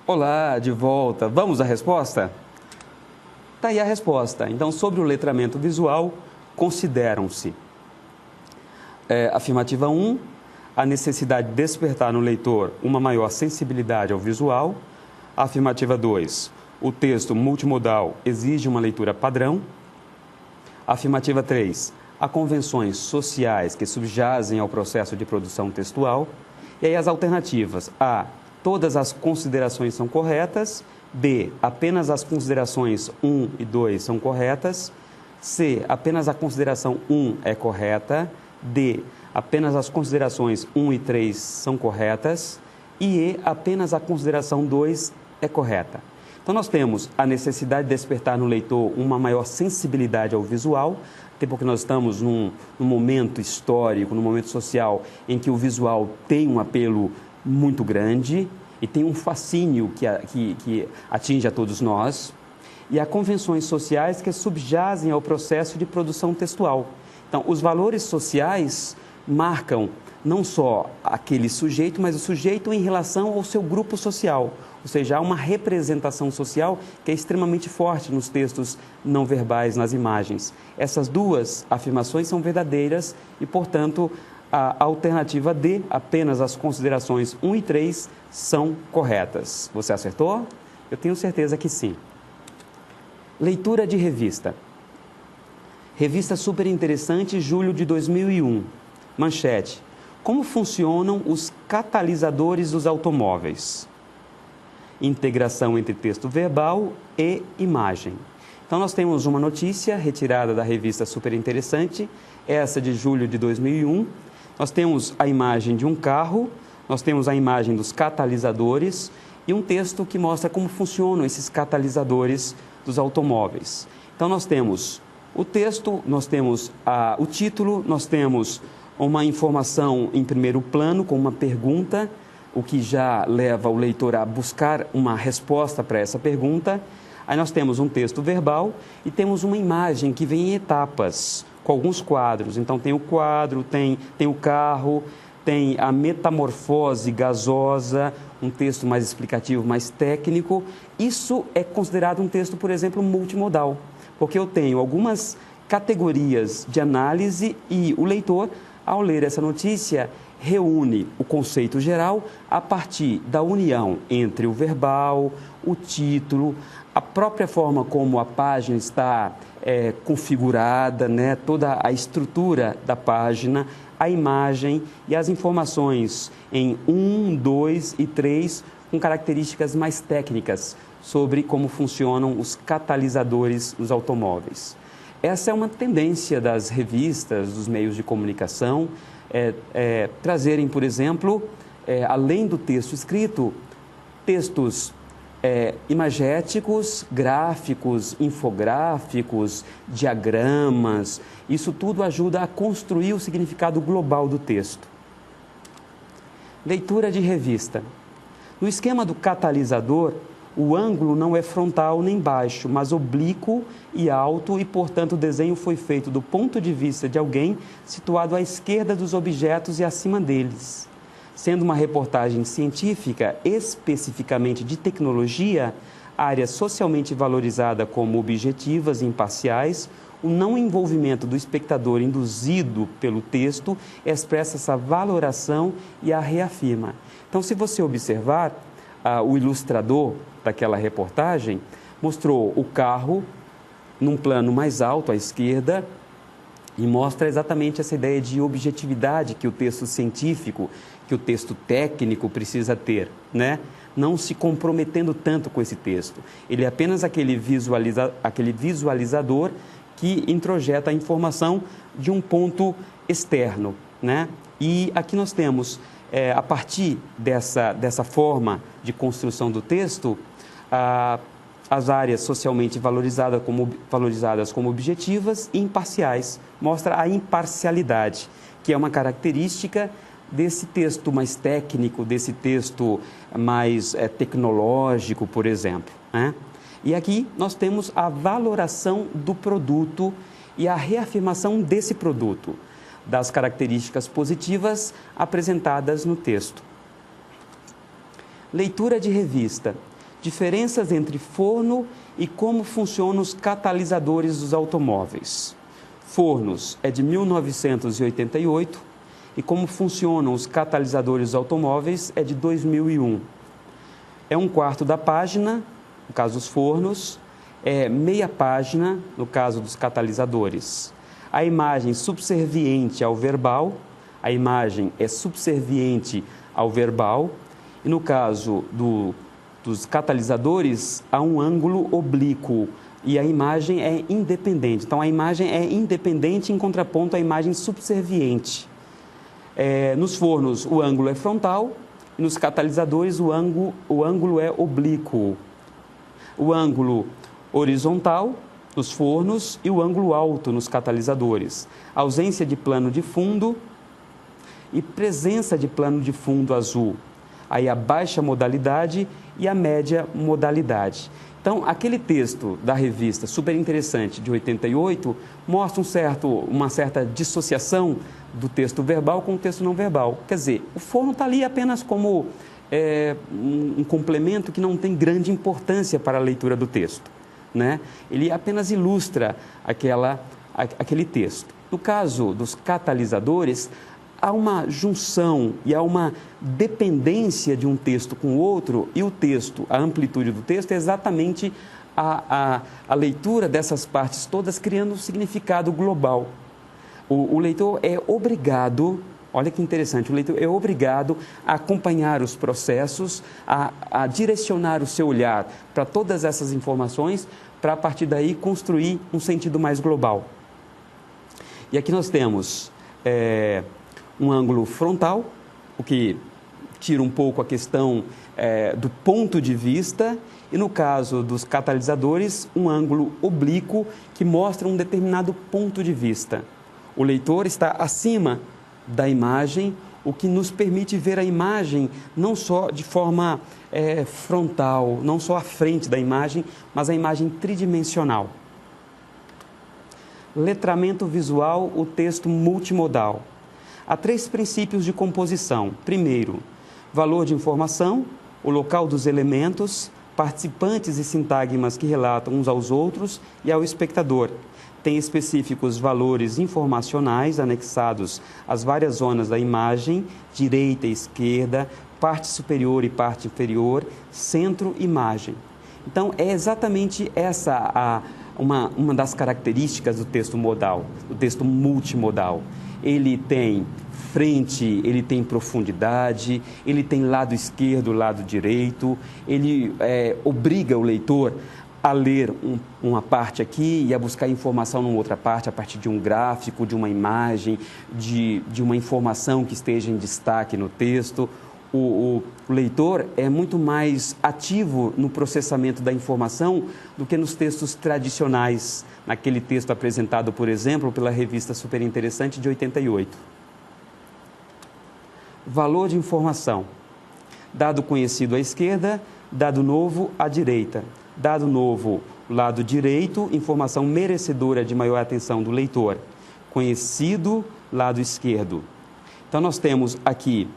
Olá, de volta. Vamos à resposta? Está aí a resposta. Então, sobre o letramento visual, consideram-se afirmativa 1, a necessidade de despertar no leitor uma maior sensibilidade ao visual. Afirmativa 2, o texto multimodal exige uma leitura padrão. Afirmativa 3, há convenções sociais que subjazem ao processo de produção textual. E aí as alternativas: A, todas as considerações são corretas. B, apenas as considerações 1 e 2 são corretas. C, apenas a consideração 1 é correta. D, apenas as considerações 1 e 3 são corretas. E E, apenas a consideração 2 é correta. Então, nós temos a necessidade de despertar no leitor uma maior sensibilidade ao visual, até porque nós estamos num momento histórico, num momento social em que o visual tem um apelo muito grande e tem um fascínio que atinge a todos nós. E há convenções sociais que subjazem ao processo de produção textual. Então, os valores sociais marcam não só aquele sujeito, mas o sujeito em relação ao seu grupo social. Ou seja, há uma representação social que é extremamente forte nos textos não verbais, nas imagens. Essas duas afirmações são verdadeiras e, portanto, a alternativa D, apenas as considerações 1 e 3, são corretas. Você acertou? Eu tenho certeza que sim. Leitura de revista. Revista super interessante, julho de 2001. Manchete: como funcionam os catalisadores dos automóveis? Integração entre texto verbal e imagem. Então, nós temos uma notícia retirada da revista Super Interessante, essa de julho de 2001. Nós temos a imagem de um carro, nós temos a imagem dos catalisadores e um texto que mostra como funcionam esses catalisadores dos automóveis. Então, nós temos o texto, nós temos o título, nós temos uma informação em primeiro plano com uma pergunta, o que já leva o leitor a buscar uma resposta para essa pergunta. Aí nós temos um texto verbal e temos uma imagem que vem em etapas, com alguns quadros. Então tem o quadro, tem o carro, tem a metamorfose gasosa, um texto mais explicativo, mais técnico. Isso é considerado um texto, por exemplo, multimodal, porque eu tenho algumas categorias de análise e o leitor, ao ler essa notícia, reúne o conceito geral a partir da união entre o verbal, o título, a própria forma como a página está configurada, né? Toda a estrutura da página, a imagem e as informações em 1, 2 e 3, com características mais técnicas sobre como funcionam os catalisadores dos automóveis. Essa é uma tendência das revistas, dos meios de comunicação, trazerem, por exemplo, além do texto escrito, textos imagéticos, gráficos, infográficos, diagramas. Isso tudo ajuda a construir o significado global do texto. Leitura de revista. No esquema do catalisador, o ângulo não é frontal nem baixo, mas oblíquo e alto e, portanto, o desenho foi feito do ponto de vista de alguém situado à esquerda dos objetos e acima deles. Sendo uma reportagem científica, especificamente de tecnologia, área socialmente valorizada como objetivas e imparciais, o não envolvimento do espectador induzido pelo texto expressa essa valoração e a reafirma. Então, se você observar, o ilustrador daquela reportagem mostrou o carro num plano mais alto à esquerda e mostra exatamente essa ideia de objetividade que o texto científico, que o texto técnico precisa ter, né? Não se comprometendo tanto com esse texto. Ele é apenas aquele visualizador que introjeta a informação de um ponto externo, né? E aqui nós temos, a partir dessa forma de construção do texto, as áreas socialmente valorizadas como objetivas e imparciais. Mostra a imparcialidade, que é uma característica desse texto mais técnico, desse texto mais tecnológico, por exemplo, né? E aqui nós temos a valoração do produto e a reafirmação desse produto, das características positivas apresentadas no texto. Leitura de revista. Diferenças entre forno e como funcionam os catalisadores dos automóveis. Fornos é de 1988 e como funcionam os catalisadores dos automóveis é de 2001. É um quarto da página, no caso dos fornos, é meia página, no caso dos catalisadores. A imagem subserviente ao verbal, a imagem é subserviente ao verbal, e no caso dos catalisadores, há um ângulo oblíquo e a imagem é independente. Então, a imagem é independente em contraponto à imagem subserviente. Nos fornos, o ângulo é frontal e nos catalisadores, o ângulo é oblíquo. O ângulo horizontal nos fornos e o ângulo alto nos catalisadores. Ausência de plano de fundo e presença de plano de fundo azul. Aí a baixa modalidade e a média modalidade. Então, aquele texto da revista super interessante de 88 mostra uma certa dissociação do texto verbal com o texto não verbal. Quer dizer, o forno está ali apenas como um complemento que não tem grande importância para a leitura do texto, né? Ele apenas ilustra aquele texto. No caso dos catalisadores, há uma junção e há uma dependência de um texto com o outro, e o texto, a amplitude do texto é exatamente a leitura dessas partes todas criando um significado global. O leitor é obrigado, olha que interessante, o leitor é obrigado a acompanhar os processos, a direcionar o seu olhar para todas essas informações, para a partir daí construir um sentido mais global. E aqui nós temos um ângulo frontal, o que tira um pouco a questão do ponto de vista, e no caso dos catalisadores, um ângulo oblíquo que mostra um determinado ponto de vista. O leitor está acima da imagem, o que nos permite ver a imagem não só de forma frontal, não só à frente da imagem, mas a imagem tridimensional. Letramento visual, o texto multimodal. Há 3 princípios de composição. Primeiro, valor de informação, o local dos elementos, participantes e sintagmas que relatam uns aos outros e ao espectador. Tem específicos valores informacionais anexados às várias zonas da imagem, direita e esquerda, parte superior e parte inferior, centro e margem. Então, é exatamente essa uma das características do texto modal, do texto multimodal. Ele tem frente, ele tem profundidade, ele tem lado esquerdo, lado direito, ele obriga o leitor a ler uma parte aqui e a buscar informação numa outra parte a partir de um gráfico, de uma imagem, de uma informação que esteja em destaque no texto. O leitor é muito mais ativo no processamento da informação do que nos textos tradicionais, naquele texto apresentado, por exemplo, pela revista Super Interessante de 88. Valor de informação. Dado conhecido à esquerda, dado novo à direita. Dado novo, lado direito, informação merecedora de maior atenção do leitor. Conhecido, lado esquerdo. Então, nós temos aqui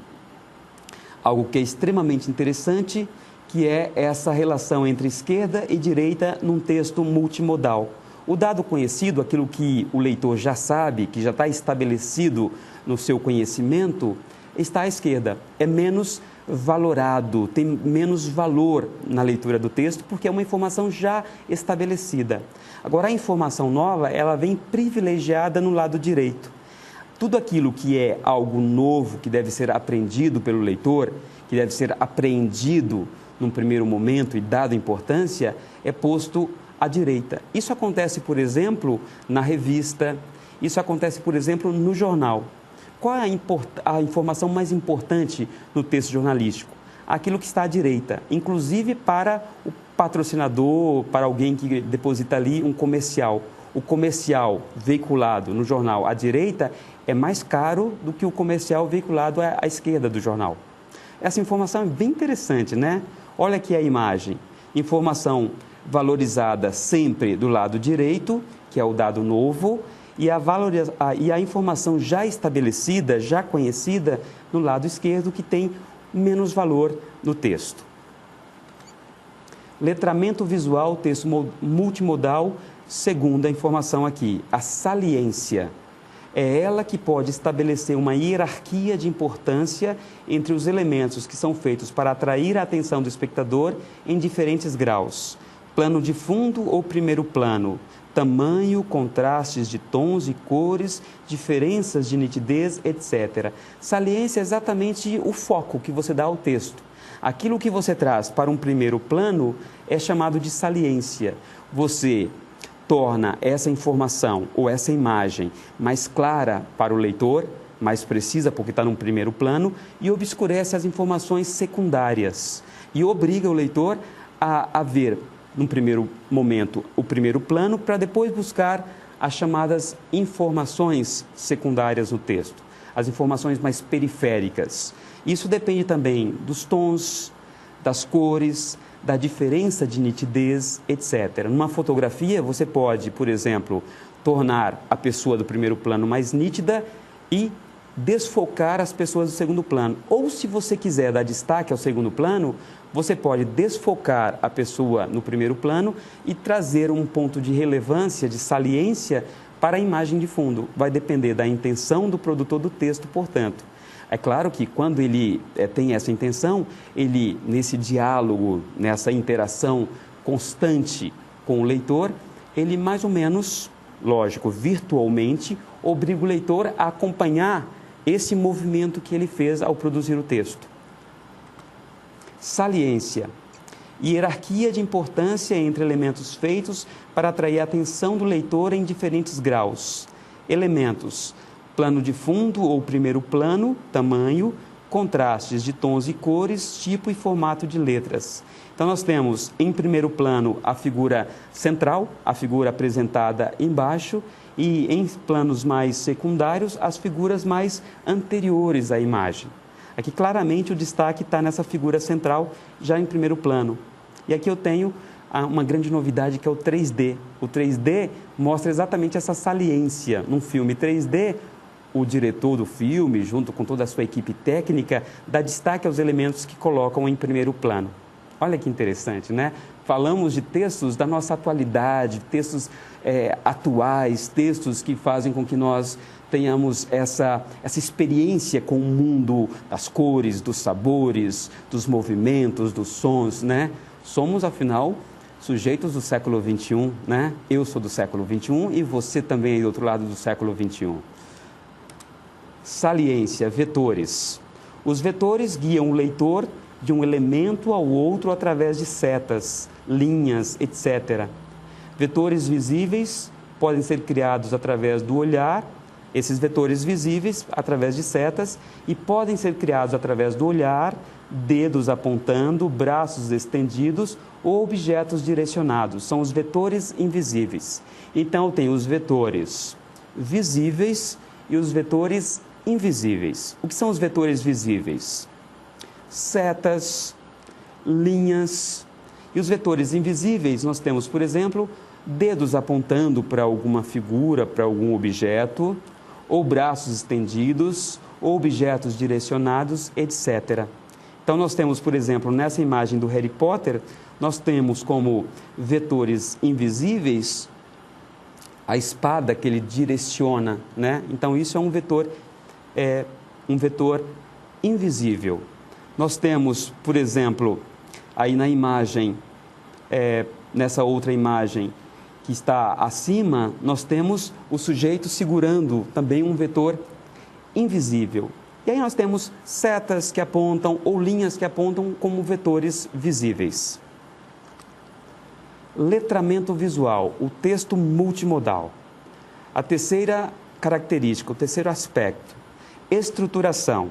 algo que é extremamente interessante, que é essa relação entre esquerda e direita num texto multimodal. O dado conhecido, aquilo que o leitor já sabe, que já está estabelecido no seu conhecimento, está à esquerda. É menos valorado, tem menos valor na leitura do texto, porque é uma informação já estabelecida. Agora, a informação nova, ela vem privilegiada no lado direito. Tudo aquilo que é algo novo, que deve ser aprendido pelo leitor, que deve ser apreendido num primeiro momento e dado importância, é posto à direita. Isso acontece, por exemplo, na revista, isso acontece, por exemplo, no jornal. Qual é a informação mais importante no texto jornalístico? Aquilo que está à direita, inclusive para o patrocinador, para alguém que deposita ali um comercial. O comercial veiculado no jornal à direita é mais caro do que o comercial veiculado à esquerda do jornal. Essa informação é bem interessante, né? Olha aqui a imagem. Informação valorizada sempre do lado direito, que é o dado novo, e a informação já estabelecida, já conhecida, no lado esquerdo, que tem menos valor no texto. Letramento visual, texto multimodal, segunda informação aqui, a saliência. É ela que pode estabelecer uma hierarquia de importância entre os elementos que são feitos para atrair a atenção do espectador em diferentes graus. Plano de fundo ou primeiro plano, tamanho, contrastes de tons e cores, diferenças de nitidez, etc. Saliência é exatamente o foco que você dá ao texto. Aquilo que você traz para um primeiro plano é chamado de saliência. Você torna essa informação ou essa imagem mais clara para o leitor, mais precisa porque está num primeiro plano, e obscurece as informações secundárias. E obriga o leitor a ver, num primeiro momento, o primeiro plano, para depois buscar as chamadas informações secundárias no texto, as informações mais periféricas. Isso depende também dos tons, das cores, da diferença de nitidez, etc. Numa fotografia, você pode, por exemplo, tornar a pessoa do primeiro plano mais nítida e desfocar as pessoas do segundo plano. Ou, se você quiser dar destaque ao segundo plano, você pode desfocar a pessoa no primeiro plano e trazer um ponto de relevância, de saliência para a imagem de fundo. Vai depender da intenção do produtor do texto, portanto. É claro que quando ele tem essa intenção, ele, nesse diálogo, nessa interação constante com o leitor, ele mais ou menos, lógico, virtualmente, obriga o leitor a acompanhar esse movimento que ele fez ao produzir o texto. Saliência. Hierarquia de importância entre elementos feitos para atrair a atenção do leitor em diferentes graus. Elementos: plano de fundo ou primeiro plano, tamanho, contrastes de tons e cores, tipo e formato de letras. Então, nós temos em primeiro plano a figura central, a figura apresentada embaixo, e em planos mais secundários, as figuras mais anteriores à imagem. Aqui, claramente, o destaque está nessa figura central, já em primeiro plano. E aqui eu tenho uma grande novidade, que é o 3D. O 3D mostra exatamente essa saliência. Num filme 3D, o diretor do filme, junto com toda a sua equipe técnica, dá destaque aos elementos que colocam em primeiro plano. Olha que interessante, né? Falamos de textos da nossa atualidade, textos atuais, textos que fazem com que nós tenhamos essa experiência com o mundo das cores, dos sabores, dos movimentos, dos sons, né? Somos, afinal, sujeitos do século XXI, né? Eu sou do século XXI e você também é do outro lado do século XXI. Saliência, vetores. Os vetores guiam o leitor de um elemento ao outro através de setas, linhas, etc. Vetores visíveis podem ser criados através do olhar, esses vetores visíveis através de setas, e podem ser criados através do olhar, dedos apontando, braços estendidos ou objetos direcionados. São os vetores invisíveis. Então, tem os vetores visíveis e os vetores invisíveis. O que são os vetores visíveis? Setas, linhas. E os vetores invisíveis, nós temos, por exemplo, dedos apontando para alguma figura, para algum objeto, ou braços estendidos, ou objetos direcionados, etc. Então, nós temos, por exemplo, nessa imagem do Harry Potter, nós temos como vetores invisíveis a espada que ele direciona, né? Então, isso é um vetor invisível. Nós temos, por exemplo, aí na imagem, nessa outra imagem que está acima, nós temos o sujeito segurando também um vetor invisível. E aí nós temos setas que apontam ou linhas que apontam como vetores visíveis. Letramento visual, o texto multimodal. A terceira característica, o terceiro aspecto, estruturação.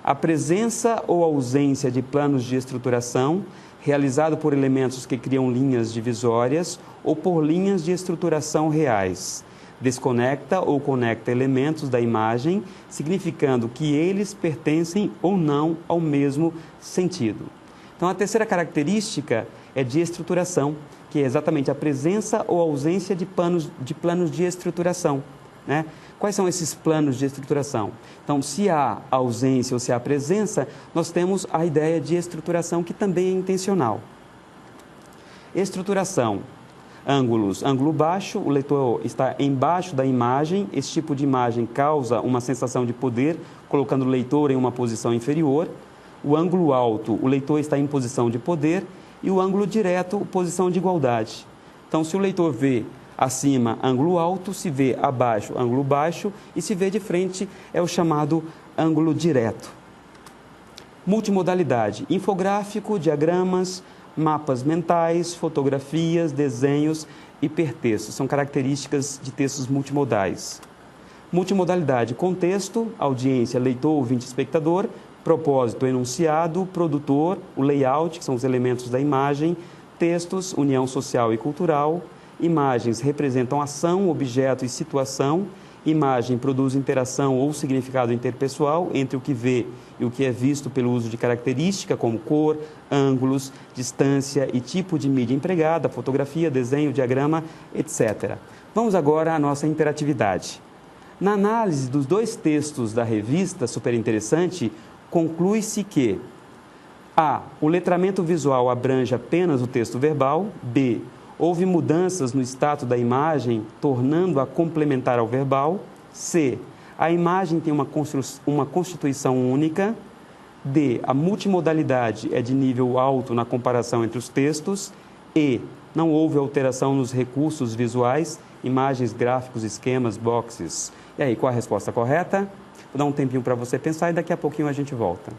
A presença ou ausência de planos de estruturação, realizado por elementos que criam linhas divisórias ou por linhas de estruturação reais. Desconecta ou conecta elementos da imagem, significando que eles pertencem ou não ao mesmo sentido. Então, a terceira característica é de estruturação, que é exatamente a presença ou ausência de planos de estruturação, né? Quais são esses planos de estruturação? Então, se há ausência ou se há presença, nós temos a ideia de estruturação, que também é intencional. Estruturação. Ângulos. Ângulo baixo, o leitor está embaixo da imagem. Esse tipo de imagem causa uma sensação de poder, colocando o leitor em uma posição inferior. O ângulo alto, o leitor está em posição de poder. E o ângulo direto, posição de igualdade. Então, se o leitor vê acima, ângulo alto, se vê abaixo, ângulo baixo, e se vê de frente, é o chamado ângulo direto. Multimodalidade. Infográfico, diagramas, mapas mentais, fotografias, desenhos, hipertextos. São características de textos multimodais. Multimodalidade, contexto, audiência, leitor, ouvinte, espectador, propósito, enunciado, produtor, o layout, que são os elementos da imagem, textos, união social e cultural, imagens representam ação, objeto e situação, imagem produz interação ou significado interpessoal entre o que vê e o que é visto pelo uso de característica como cor, ângulos, distância e tipo de mídia empregada, fotografia, desenho, diagrama, etc. Vamos agora à nossa interatividade. Na análise dos dois textos da revista Super Interessante, conclui-se que a. O letramento visual abrange apenas o texto verbal. B. Houve mudanças no status da imagem, tornando-a complementar ao verbal. C. A imagem tem uma constituição única. D. A multimodalidade é de nível alto na comparação entre os textos. E. Não houve alteração nos recursos visuais, imagens, gráficos, esquemas, boxes. E aí, qual a resposta correta? Vou dar um tempinho para você pensar e daqui a pouquinho a gente volta.